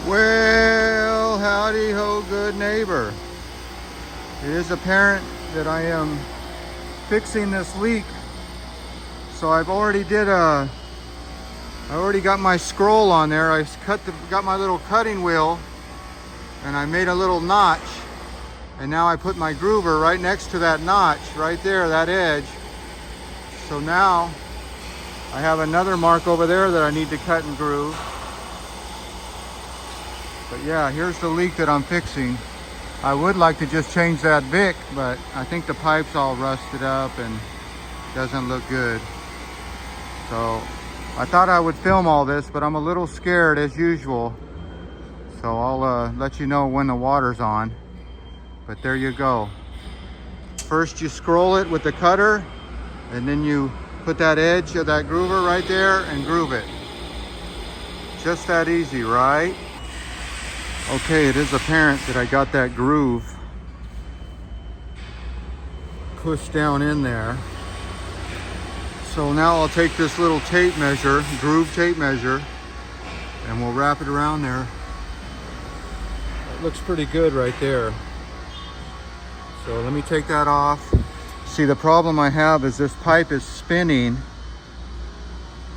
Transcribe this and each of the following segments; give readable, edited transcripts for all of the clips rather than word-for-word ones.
Well, howdy ho, good neighbor. It is apparent that I am fixing this leak. So I already got my scroll on there. I got my little cutting wheel and I made a little notch. And now I put my groover right next to that notch, right there, that edge. So now I have another mark over there that I need to cut and groove. But yeah, here's the leak that I'm fixing. I would like to just change that Vic, but I think the pipe's all rusted up and doesn't look good. So I thought I would film all this, but I'm a little scared as usual. So I'll let you know when the water's on. But there you go. First you scroll it with the cutter, and then you put that edge of that groover right there and groove it. Just that easy, right? Okay, it is apparent that I got that groove pushed down in there. So now I'll take this little tape measure, groove tape measure, and we'll wrap it around there. It looks pretty good right there. So let me take that off. See, the problem I have is this pipe is spinning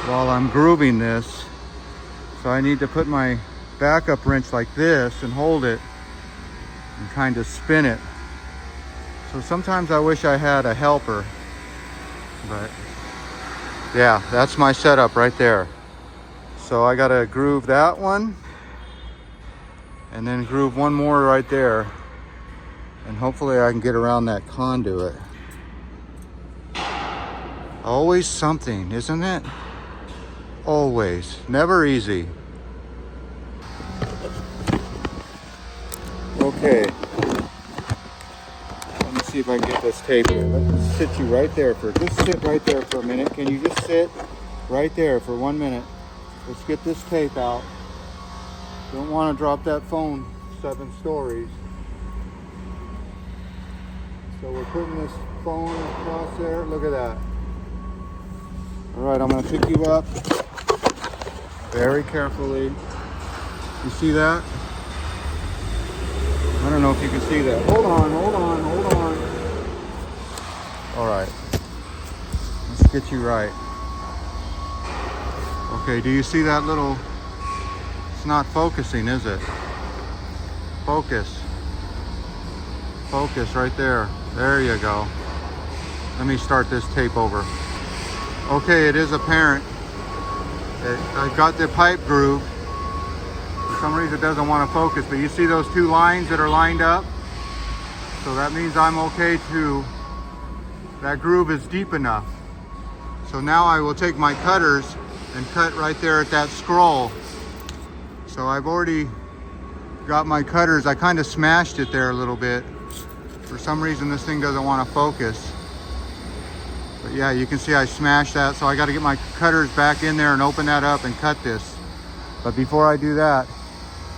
while I'm grooving this. So I need to put my backup wrench like this and hold it and kind of spin it. So sometimes I wish I had a helper, but yeah, that's my setup right there. So I gotta groove that one and then groove one more right there, and hopefully I can get around that conduit. Always something, isn't it? Always, never easy. Okay, let me see if I can get this tape here. Let's sit you right there just sit right there for a minute. Can you just sit right there for 1 minute? Let's get this tape out. Don't want to drop that phone 7 stories. So we're putting this phone across there. Look at that. All right, I'm going to pick you up very carefully. You see that? I don't know if you can see that. Hold on. All right, let's get you right. Okay, do you see that little, it's not focusing, is it? Focus right there. There you go. Let me start this tape over. Okay, it is apparent that I've got the pipe groove. For some reason it doesn't want to focus, but you see those 2 lines that are lined up? So that means I'm okay to, that groove is deep enough. So now I will take my cutters and cut right there at that scroll. So I've already got my cutters. I kind of smashed it there a little bit. For some reason this thing doesn't want to focus. But yeah, you can see I smashed that. So I got to get my cutters back in there and open that up and cut this. But before I do that,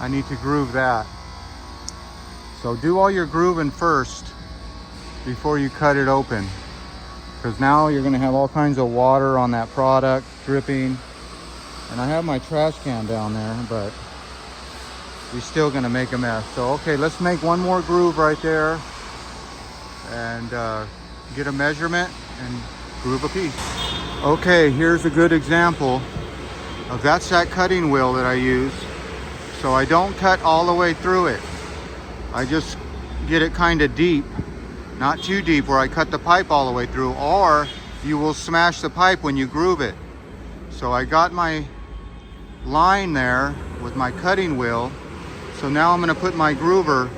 I need to groove that. So do all your grooving first before you cut it open, because now you're going to have all kinds of water on that product dripping. And I have my trash can down there, but you're still going to make a mess. So okay, let's make one more groove right there and get a measurement and groove a piece. Okay, here's a good example of that cutting wheel that I use. So I don't cut all the way through it. I just get it kind of deep, not too deep where I cut the pipe all the way through, or you will smash the pipe when you groove it. So I got my line there with my cutting wheel. So now I'm going to put my groover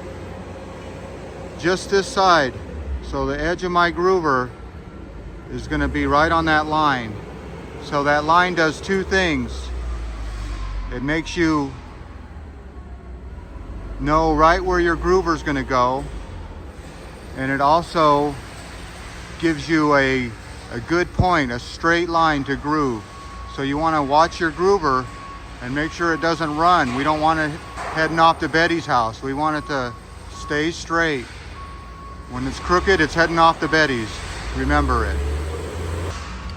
just this side. So the edge of my groover is going to be right on that line. So that line does 2 things. It makes you know right where your groover is going to go, and it also gives you a good point, a straight line to groove. So you want to watch your groover and make sure it doesn't run. We don't want it heading off to Betty's house. We want it to stay straight. When it's crooked, it's heading off to Betty's. Remember it.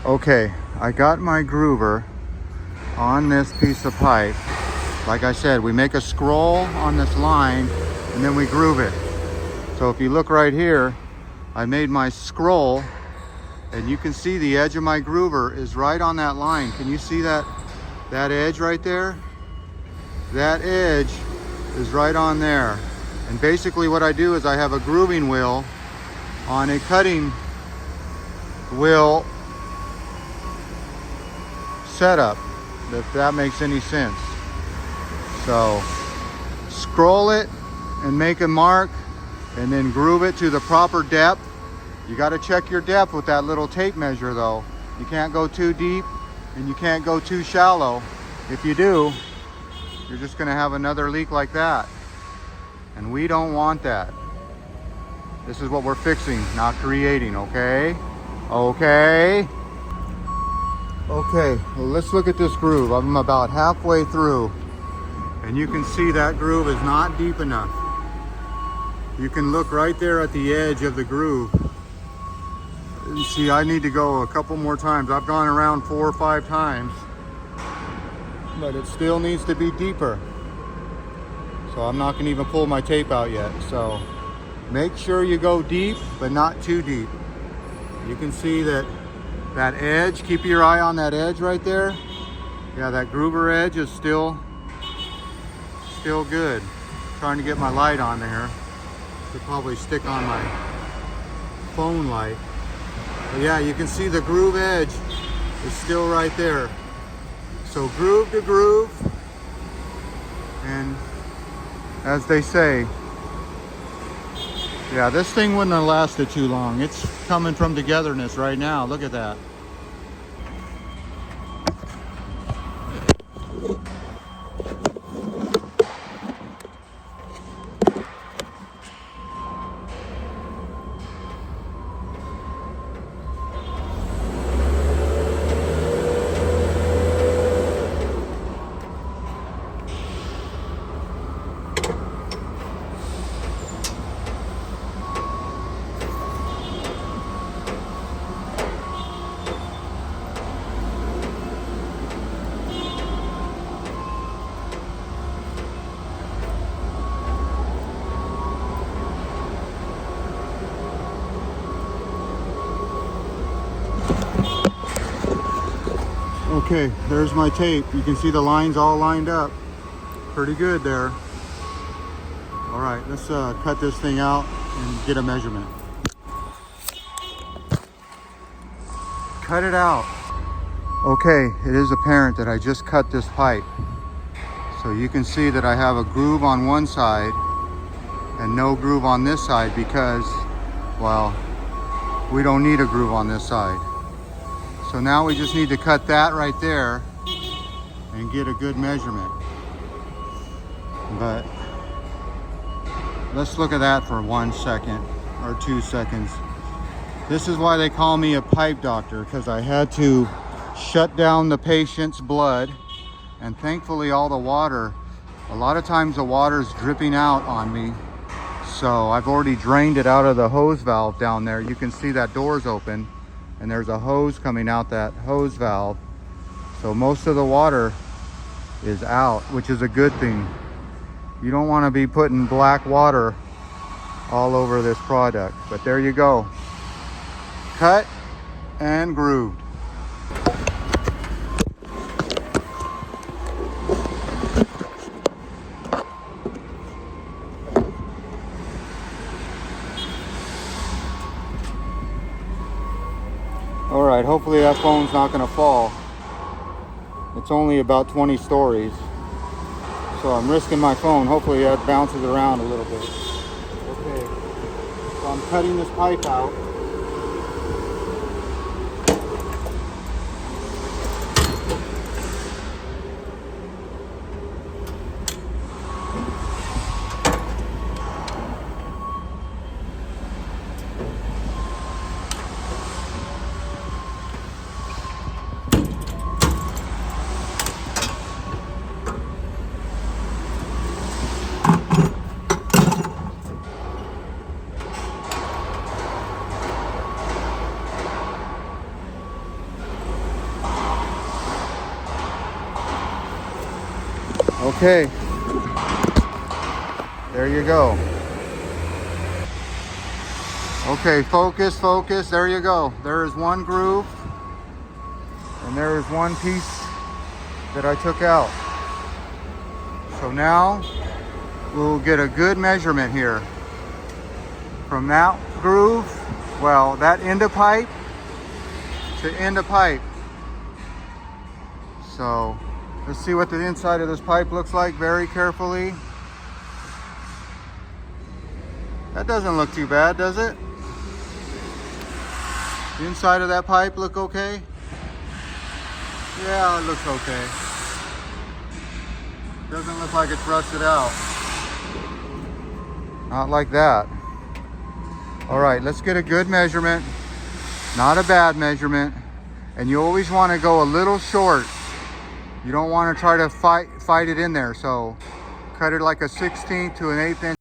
Okay, I got my groover on this piece of pipe, Like I said, we make a scroll on this line and then we groove it. So if you look right here, I made my scroll and you can see the edge of my groover is right on that line. Can you see that edge right there? That edge is right on there. And basically what I do is I have a grooving wheel on a cutting wheel setup, if that makes any sense. So scroll it and make a mark and then groove it to the proper depth. You got to check your depth with that little tape measure though. You can't go too deep and you can't go too shallow. If you do, you're just going to have another leak like that. And we don't want that. This is what we're fixing, not creating, okay? Okay. Okay, well, let's look at this groove. I'm about halfway through. And you can see that groove is not deep enough. You can look right there at the edge of the groove. And see, I need to go a couple more times. I've gone around 4 or 5 times, but it still needs to be deeper. So I'm not gonna even pull my tape out yet. So make sure you go deep, but not too deep. You can see that edge, keep your eye on that edge right there. Yeah, that groover edge is still good. Trying to get my light on there. Could probably stick on my phone light. But yeah, you can see the groove edge is still right there. So groove to groove, and as they say, yeah, this thing wouldn't have lasted too long. It's coming from togetherness right now. Look at that. Okay, there's my tape. You can see the lines all lined up. Pretty good there. All right, let's cut this thing out and get a measurement. Cut it out. Okay, it is apparent that I just cut this pipe. So you can see that I have a groove on one side and no groove on this side because, well, we don't need a groove on this side. So now we just need to cut that right there and get a good measurement. But let's look at that for 1 second or 2 seconds. This is why they call me a pipe doctor, because I had to shut down the patient's blood, and thankfully all the water, a lot of times the water's dripping out on me. So I've already drained it out of the hose valve down there. You can see that door's open and there's a hose coming out that hose valve. So most of the water is out, which is a good thing. You don't want to be putting black water all over this product, but there you go. Cut and grooved. All right, hopefully that phone's not gonna fall. It's only about 20 stories. So I'm risking my phone. Hopefully that bounces around a little bit. Okay, so I'm cutting this pipe out. Okay. There you go. Okay, focus, focus. There you go. There is one groove. And there is one piece that I took out. So now we'll get a good measurement here. From that groove, well, that end of pipe to end of pipe. So let's see what the inside of this pipe looks like very carefully. That doesn't look too bad, does it? The inside of that pipe look okay? Yeah, it looks okay. Doesn't look like it's rusted out. Not like that. All right, let's get a good measurement, not a bad measurement. And you always want to go a little short. You don't want to try to fight it in there. So cut it like a 1/16 to an 1/8 inch.